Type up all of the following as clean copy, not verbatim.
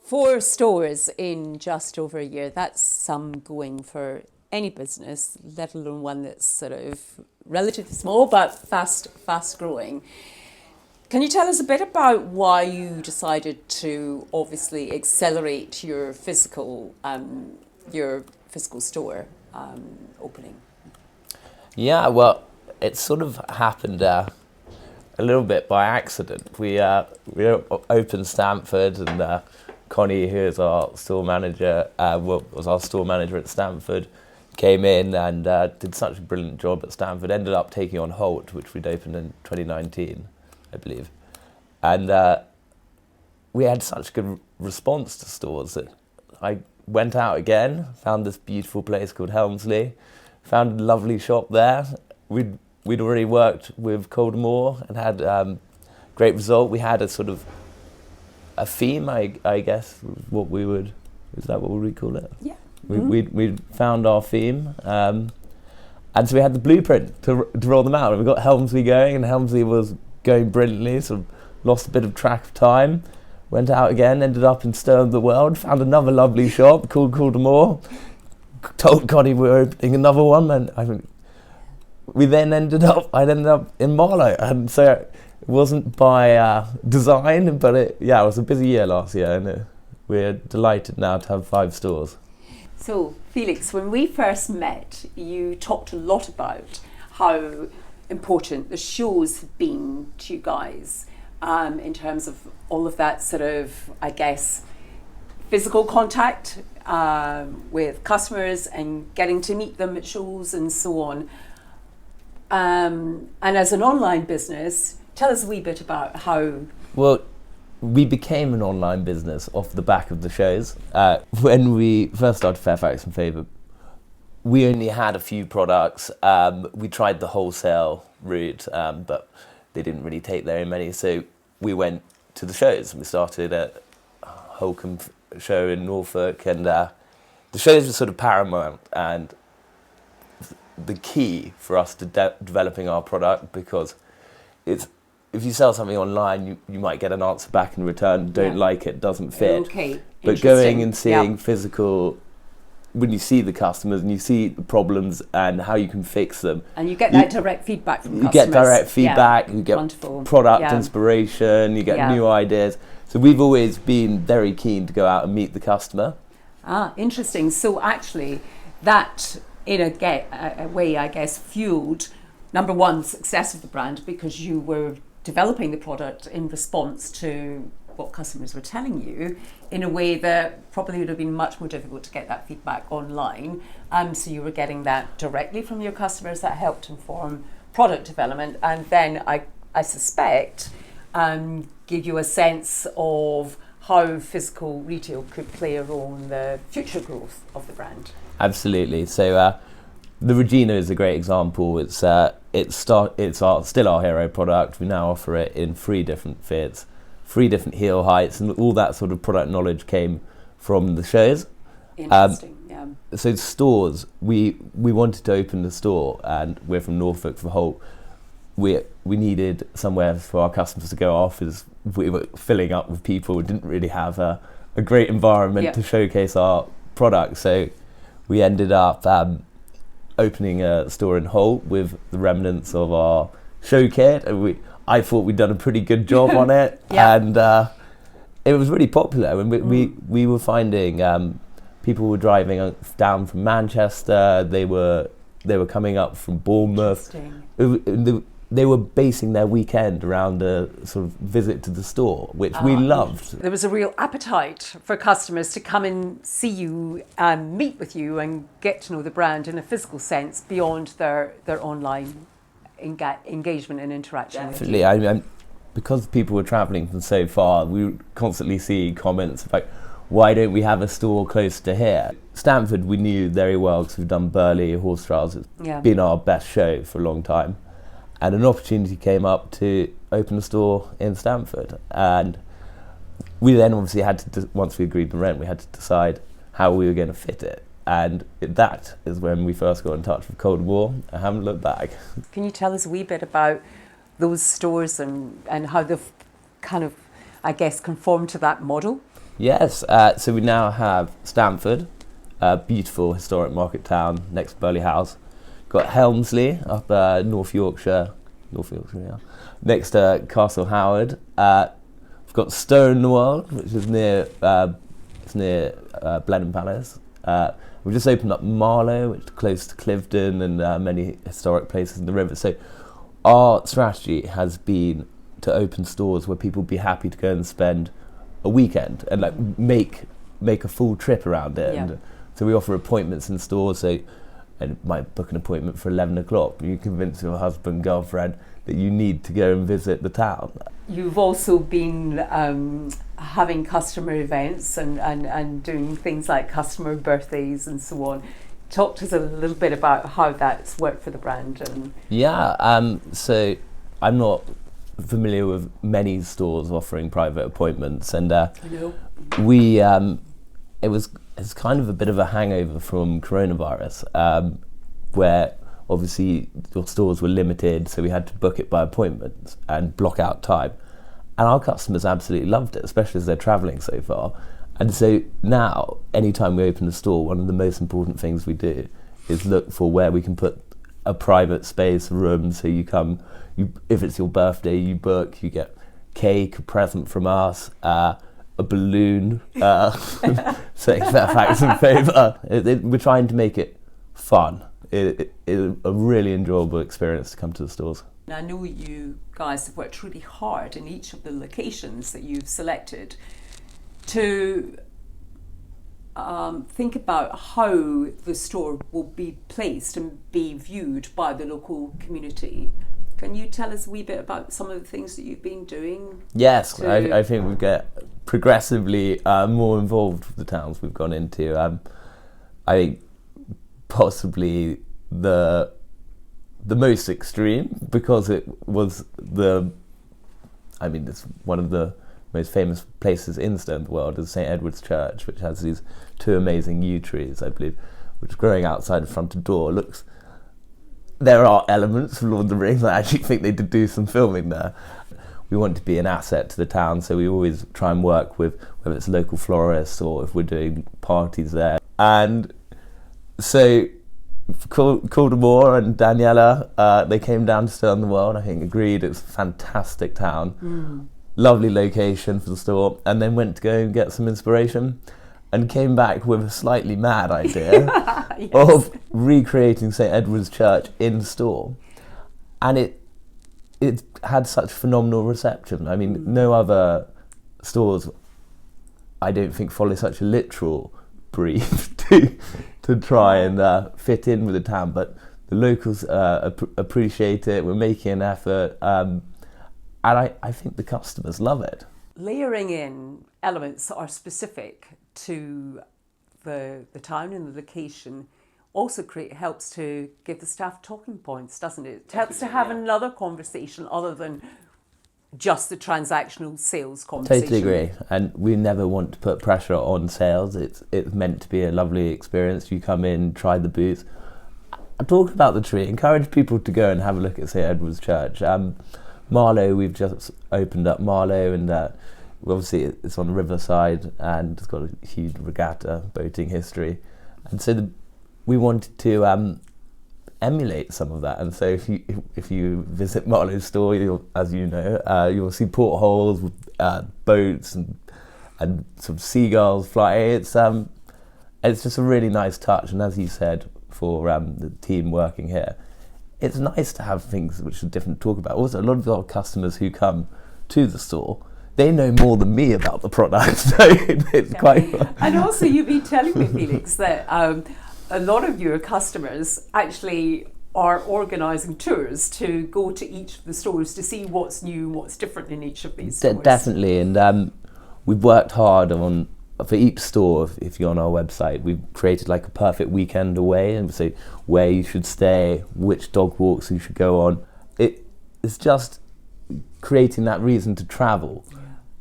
4 stores in just over a year, that's some going for any business, let alone one that's sort of relatively small but fast growing. Can you tell us a bit about why you decided to obviously accelerate your physical store opening? Yeah, well, it sort of happened a little bit by accident. We opened Stamford, and Connie, who is our store manager, was our store manager at Stamford, came in and did such a brilliant job at Stamford. Ended up taking on Holt, which we'd opened in 2019, I believe, and we had such good response to stores that I went out again, found this beautiful place called Helmsley, found a lovely shop there. We'd already worked with Caulder and had great result. We had a sort of a theme, I guess, is that what we call it? Yeah. We found our theme, and so we had the blueprint to roll them out. And we got Helmsley going, and Helmsley was going brilliantly, sort of lost a bit of track of time, went out again, ended up in Stone of the World, found another lovely shop called Caulder, told Connie we were opening another one, and I'd ended up in Marlow, and so it wasn't by design, but it was a busy year last year, and we're delighted now to have 5 stores. So, Felix, when we first met, you talked a lot about how important the shows have been to you guys in terms of all of that sort of, I guess, physical contact with customers and getting to meet them at shows and so on. And as an online business, tell us a wee bit about how... Well, we became an online business off the back of the shows. When we first started Fairfax and Favour, we only had a few products. We tried the wholesale route, but they didn't really take very many. So we went to the shows. We started at Holcombe show in Norfolk, and the shows were sort of paramount and the key for us to developing our product, because if you sell something online, you might get an answer back in return, don't like it, doesn't fit. Okay, but going and seeing physical, when you see the customers and you see the problems and how you can fix them. And you get that direct feedback from customers. You get direct feedback, you get wonderful product inspiration, you get new ideas. So we've always been very keen to go out and meet the customer. Interesting. So actually that, in a way, I guess, fueled, number one, success of the brand, because you were developing the product in response to what customers were telling you in a way that probably would have been much more difficult to get that feedback online. So you were getting that directly from your customers. That helped inform product development, and then I suspect give you a sense of how physical retail could play a role in the future growth of the brand. Absolutely. So the Regina is a great example. It's still our hero product. We now offer it in 3 different fits, 3 different heel heights, and all that sort of product knowledge came from the shows. Interesting, So stores, we wanted to open the store, and we're from Norfolk for Holt. We needed somewhere for our customers to go off, as we were filling up with people. We didn't really have a great environment to showcase our product, so we ended up opening a store in Holt with the remnants of our show kit, and I thought we'd done a pretty good job on it, and it was really popular. And we were finding people were driving down from Manchester. They were coming up from Bournemouth. They were basing their weekend around a sort of visit to the store, which we loved. There was a real appetite for customers to come and see you and meet with you and get to know the brand in a physical sense beyond their online engagement and interaction. Definitely. I mean, because people were travelling from so far, we would constantly see comments like, why don't we have a store close to here? Stamford we knew very well because we've done Burley Horse Trials. It's been our best show for a long time. And an opportunity came up to open a store in Stamford. And we then obviously had to, once we agreed the rent, we had to decide how we were going to fit it. And that is when we first got in touch with Caulder. I haven't looked back. Can you tell us a wee bit about those stores and how they've kind of, I guess, conformed to that model? Yes, so we now have Stamford, a beautiful historic market town next to Burley House. Got Helmsley up North Yorkshire, yeah, next to Castle Howard. We've got Stonewall, which is near Blenheim Palace. We've just opened up Marlow, which is close to Cliveden and many historic places in the river. So our strategy has been to open stores where people would be happy to go and spend a weekend and like make a full trip around it. Yeah. And so we offer appointments in stores. So and might book an appointment for 11 o'clock. You convince your husband, girlfriend that you need to go and visit the town. You've also been having customer events and doing things like customer birthdays and so on. Talk to us a little bit about how that's worked for the brand. And Yeah, so I'm not familiar with many stores offering private appointments, and we it's kind of a bit of a hangover from coronavirus, where obviously your stores were limited, so we had to book it by appointment and block out time. And our customers absolutely loved it, especially as they're travelling so far. And so now, anytime we open a store, one of the most important things we do is look for where we can put a private space, room, so you come, if it's your birthday, you book, you get cake, a present from us, a balloon, saying Fairfax in favour. We're trying to make it fun. It's a really enjoyable experience to come to the stores. I know you guys have worked really hard in each of the locations that you've selected to think about how the store will be placed and be viewed by the local community. Can you tell us a wee bit about some of the things that you've been doing? Yes, I think we get progressively more involved with the towns we've gone into. I think possibly the most extreme, because it was it's one of the most famous places in Stone in the world, is St Edward's Church, which has these two amazing yew trees, I believe, which growing outside the front door there are elements of Lord of the Rings. I actually think they did do some filming there. We want to be an asset to the town, so we always try and work with whether it's local florists or if we're doing parties there. And so Caulder and Daniela, they came down to Stone in the World, I think agreed it's a fantastic town, lovely location for the store, and then went to go and get some inspiration and came back with a slightly mad idea yes. of recreating St Edward's Church in store. And it had such phenomenal reception. I mean, no other stores, I don't think, follow such a literal brief to try and fit in with the town, but the locals appreciate it. We're making an effort, and I think the customers love it. Layering in elements that are specific to the town and the location also helps to give the staff talking points, doesn't it? It helps to have another conversation other than just the transactional sales conversation. Totally agree, and we never want to put pressure on sales. It's meant to be a lovely experience. You come in, try the booth, talk about the tree, encourage people to go and have a look at St Edward's Church. Marlow, we've just opened up Marlow, and obviously it's on the riverside and it's got a huge regatta boating history, and so we wanted to emulate some of that. And so if you visit Marlow's store, you'll see portholes with boats and some seagulls flying. It's just a really nice touch, and as you said, for the team working here, it's nice to have things which are different to talk about. Also, a lot of our customers who come to the store, they know more than me about the product, so it's quite fun. And also, you've been telling me, Felix, that a lot of your customers actually are organising tours to go to each of the stores to see what's new, what's different in each of these stores. Definitely, and we've worked hard for each store. If you're on our website, we've created like a perfect weekend away, and say where you should stay, which dog walks you should go on. It's just creating that reason to travel.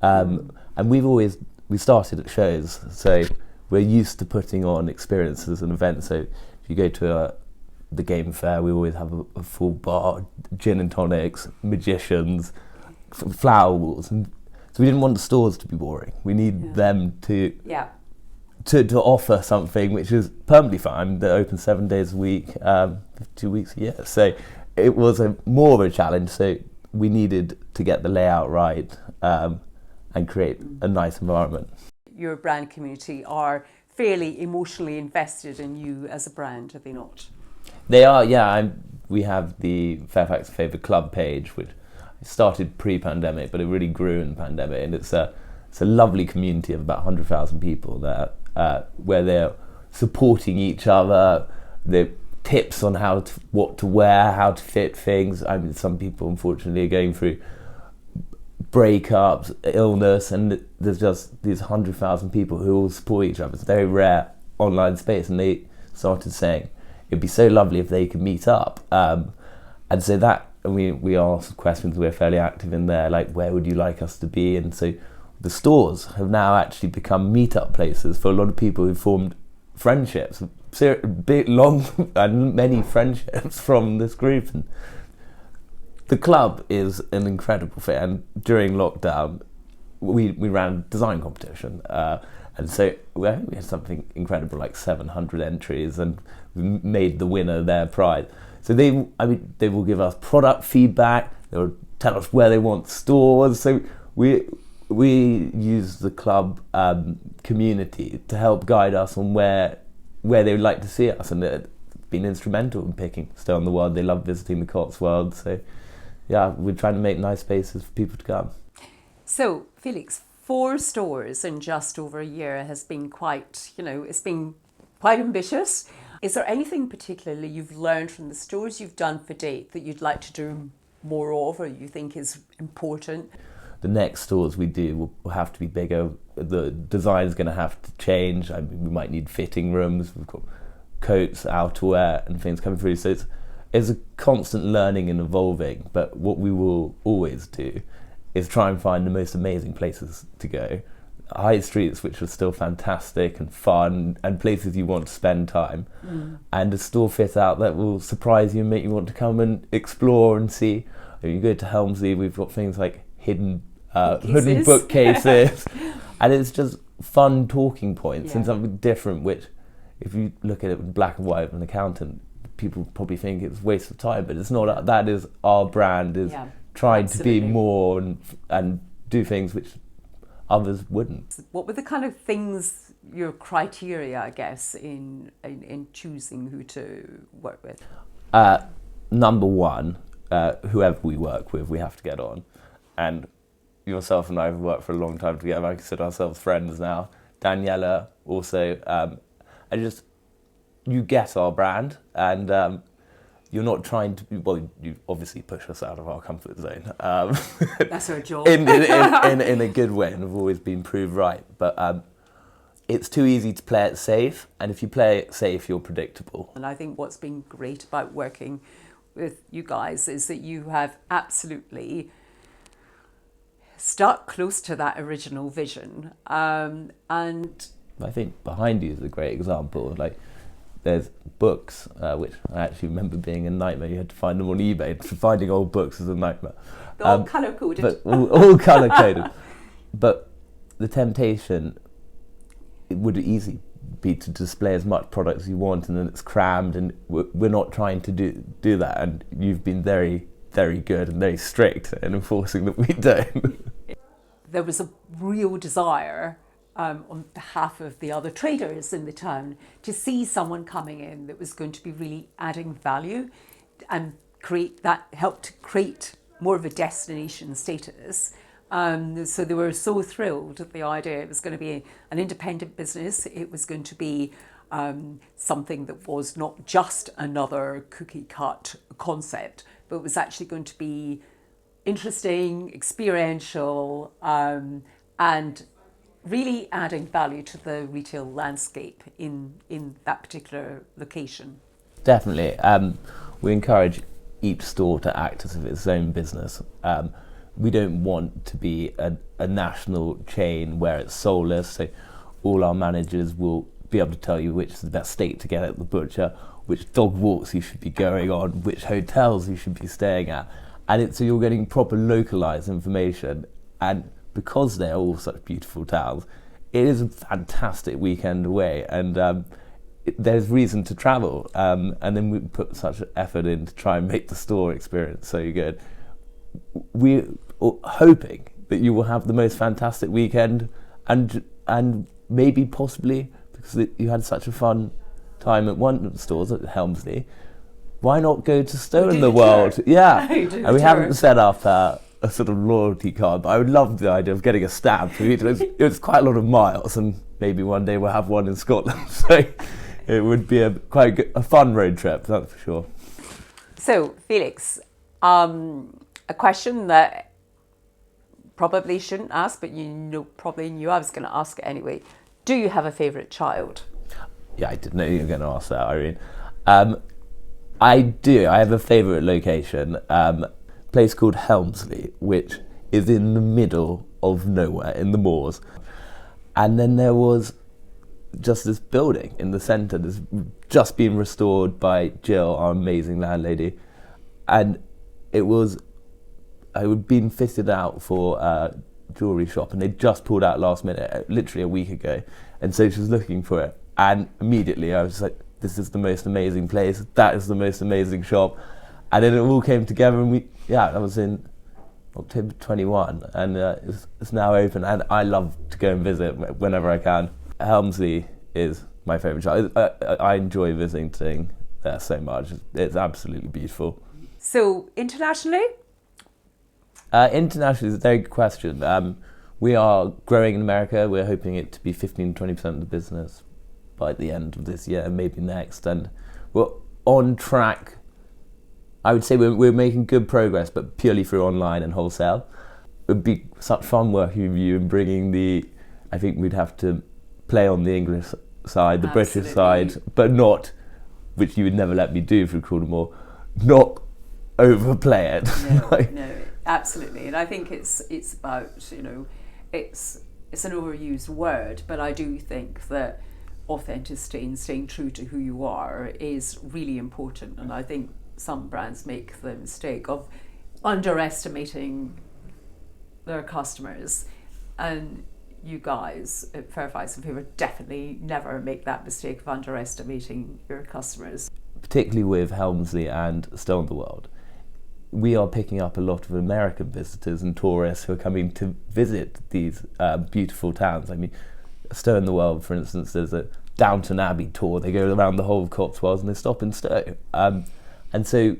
And we started at shows, so we're used to putting on experiences and events. So if you go to the game fair, we always have a full bar, gin and tonics, magicians, flower walls, and So we didn't want the stores to be boring. We need them to Yeah. to offer something which is permanently fun. They're open 7 days a week, 2 weeks a year. So it was more of a challenge. So we needed to get the layout right and create a nice environment. Your brand community are fairly emotionally invested in you as a brand, are they not? They are, yeah. We have the Fairfax Favourite Club page, which started pre-pandemic, but it really grew in the pandemic, and it's a lovely community of about 100,000 people there, where they're supporting each other. The tips on what to wear, how to fit things. I mean, some people unfortunately are going through breakups, illness, and there's just these 100,000 people who all support each other. It's a very rare online space, and they started saying it'd be so lovely if they could meet up. And so that, and we asked questions, we're fairly active in there, like where would you like us to be? And so the stores have now actually become meet-up places for a lot of people who formed friendships, long and many friendships from this group. And the club is an incredible fit, and during lockdown we ran a design competition, and so we had something incredible like 700 entries, and we made the winner their prize. So they will give us product feedback, they will tell us where they want stores. So we use the club community to help guide us on where they would like to see us, and it's been instrumental in picking Still in the World. They love visiting the Cotswolds, so yeah, we're trying to make nice spaces for people to come. So, Felix, 4 stores in just over a year has been quite, it's been quite ambitious. Is there anything particularly you've learned from the stores you've done for date that you'd like to do more of, or you think is important? The next stores we do will have to be bigger. The design's going to have to change. I mean, we might need fitting rooms. We've got coats, outerwear, and things coming through. So it's a constant learning and evolving. But what we will always do is try and find the most amazing places to go. High streets which are still fantastic and fun, and places you want to spend time, and a store fit out that will surprise you and make you want to come and explore and see. If you go to Helmsley, we've got things like hidden bookcases and it's just fun talking points and something different, which if you look at it with black and white of an accountant, people probably think it's a waste of time, but it's not. That is our brand, is trying to be more and do things which others wouldn't. What were the kind of things, your criteria, I guess, in choosing who to work with? Number one, whoever we work with, we have to get on. And yourself and I have worked for a long time together. I consider ourselves friends now. Daniela also. And you get our brand, and you're not trying to. Well, you obviously push us out of our comfort zone. That's our job. in a good way, and have always been proved right. But it's too easy to play it safe, and if you play it safe, you're predictable. And I think what's been great about working with you guys is that you have absolutely stuck close to that original vision, and I think behind you is a great example. Like, there's books, which I actually remember being a nightmare. You had to find them on eBay. Finding old books is a nightmare. They're all colour-coded. But all colour-coded. But the temptation, it would easily be to display as much product as you want, and then it's crammed, and we're not trying to do that. And you've been very, very good and very strict in enforcing that we don't. There was a real desire on behalf of the other traders in the town to see someone coming in that was going to be really adding value and help to create more of a destination status. So they were so thrilled at the idea. It was going to be an independent business. It was going to be something that was not just another cookie cut concept, but was actually going to be interesting, experiential, and really adding value to the retail landscape in that particular location. Definitely. We encourage each store to act as if it's its own business. We don't want to be a national chain where it's soulless. So all our managers will be able to tell you which is the best steak to get at the butcher, which dog walks you should be going on, which hotels you should be staying at. And so you're getting proper localised information, and because they're all such beautiful towns, it is a fantastic weekend away, and there's reason to travel. And then we put such effort in to try and make the store experience so good. We're hoping that you will have the most fantastic weekend, and maybe possibly, because you had such a fun time at one of the stores at Helmsley, why not go to Stowe in the World? Yeah, and we haven't set up a sort of loyalty card, but I would love the idea of getting a stamp. It's quite a lot of miles, and maybe one day we'll have one in Scotland. So it would be quite a fun road trip, that's for sure. So, Felix, a question that probably shouldn't ask, but probably knew I was going to ask it anyway. Do you have a favourite child? Yeah, I didn't know you were going to ask that, Irene. I do. I have a favourite location, a place called Helmsley, which is in the middle of nowhere, in the moors. And then there was just this building in the centre that's just been restored by Jill, our amazing landlady. And it had been fitted out for a jewellery shop, and they'd just pulled out last minute, literally a week ago. And so she was looking for it. And immediately I was like, this is the most amazing place, that is the most amazing shop. And then it all came together, and that was in October 21, and it's now open, and I love to go and visit whenever I can. Helmsley is my favourite child. I enjoy visiting there so much. It's absolutely beautiful. So, internationally? Internationally is a very good question. We are growing in America. We're hoping it to be 15-20% of the business by the end of this year, maybe next. And we're on track. I would say we're making good progress, but purely through online and wholesale. It would be such fun working with you and bringing I think we'd have to play on the English side, the Absolutely. British side, but not, which you would never let me do through Caulder, not overplay it. No, absolutely. And I think it's about, it's an overused word, but I do think that authenticity and staying true to who you are is really important. And I think some brands make the mistake of underestimating their customers, and you guys at Fairfax and Fairfax definitely never make that mistake of underestimating your customers. Particularly with Helmsley and Stowe in the World, we are picking up a lot of American visitors and tourists who are coming to visit these beautiful towns. I mean, Stowe in the World, for instance, there's a Downton Abbey tour. They go around the whole of Cotswolds and they stop in Stowe. And so,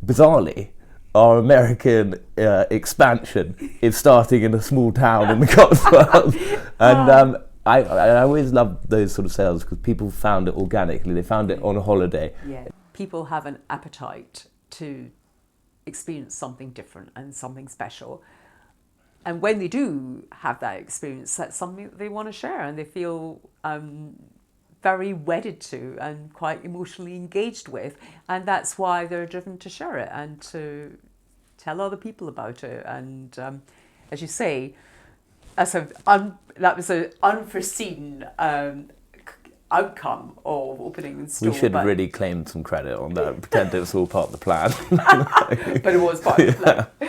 bizarrely, our American expansion is starting in a small town in the Cotswolds. And I always love those sort of sales because people found it organically. They found it on a holiday. Yeah, people have an appetite to experience something different and something special. And when they do have that experience, that's something that they want to share, and they feel very wedded to and quite emotionally engaged with. And that's why they're driven to share it and to tell other people about it. And as you say, that was an unforeseen outcome of opening the store. We should really claim some credit on that and pretend it was all part of the plan. But it was part of the plan.